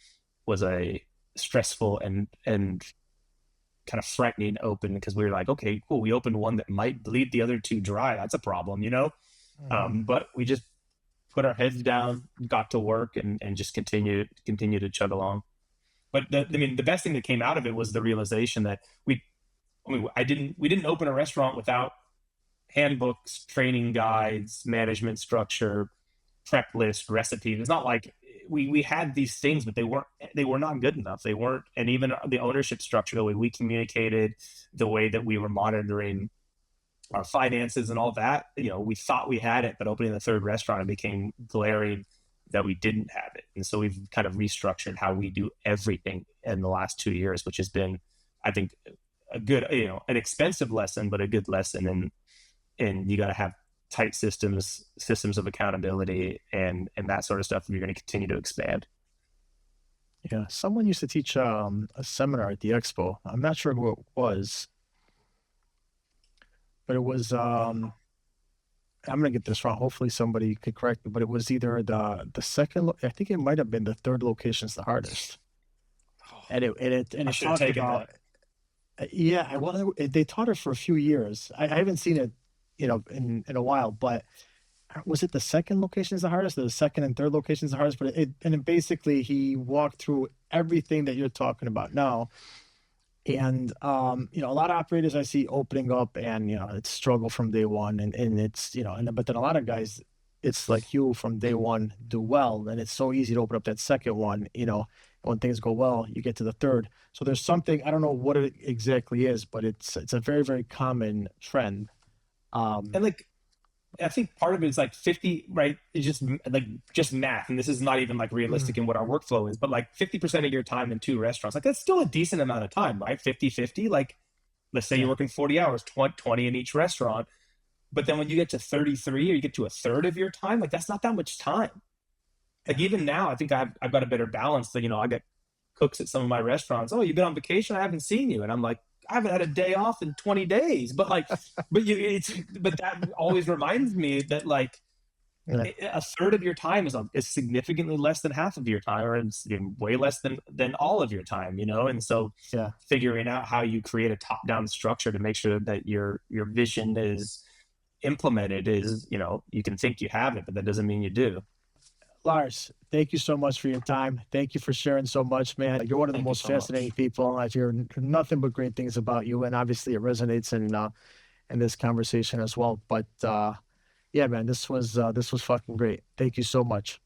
was a stressful and kind of frightening open because we were like, okay, cool. We opened one that might bleed the other two dry. That's a problem, But we just put our heads down, got to work, and just continue to chug along. But the best thing that came out of it was the realization that we didn't open a restaurant without handbooks, training guides, management structure, prep list, recipes. It's not like we had these things, but they were not good enough. They weren't, and even the ownership structure, the way we communicated, the way that we were monitoring our finances and all that, we thought we had it, but opening the third restaurant, it became glaring that we didn't have it. And so we've kind of restructured how we do everything in the last 2 years, which has been, I think, a good, an expensive lesson, but a good lesson. And you got to have tight systems of accountability and that sort of stuff if you're going to continue to expand. Yeah. Someone used to teach a seminar at the expo. I'm not sure who it was, but it was, I'm gonna get this wrong. Hopefully somebody could correct me, but it was either the second. I think it might have been the third location's the hardest. And I it should have talked taken about that. yeah. Well, they taught it for a few years. I haven't seen it, in a while. But was it the second location is the hardest, or the second and third location is the hardest? But basically he walked through everything that you're talking about now. And a lot of operators I see opening up and it's struggle from day one and it's but then a lot of guys it's like you from day one do well and it's so easy to open up that second one, when things go well, you get to the third. So there's something, I don't know what it exactly is, but it's a very, very common trend. And like, I think part of it is like 50, right? It's just math. And this is not even like realistic in what our workflow is, but like 50% of your time in two restaurants, like that's still a decent amount of time, right? 50-50, like let's say you're working 40 hours, 20 in each restaurant. But then when you get to 33 or you get to a third of your time, like that's not that much time. Like even now, I think I've got a better balance that, I get cooks at some of my restaurants. Oh, you've been on vacation? I haven't seen you. And I'm like, I haven't had a day off in 20 days, but like, but that always reminds me that like a third of your time is significantly less than half of your time, or it's way less than all of your time, And so figuring out how you create a top-down structure to make sure that your vision is implemented is, you can think you have it, but that doesn't mean you do. Lars, Thank you so much for your time. Thank you for sharing so much, man. You're one of the Thank you most so much. fascinating people. I hear nothing but great things about you, and obviously it resonates in this conversation as well. But yeah, man, this was fucking great. Thank you so much.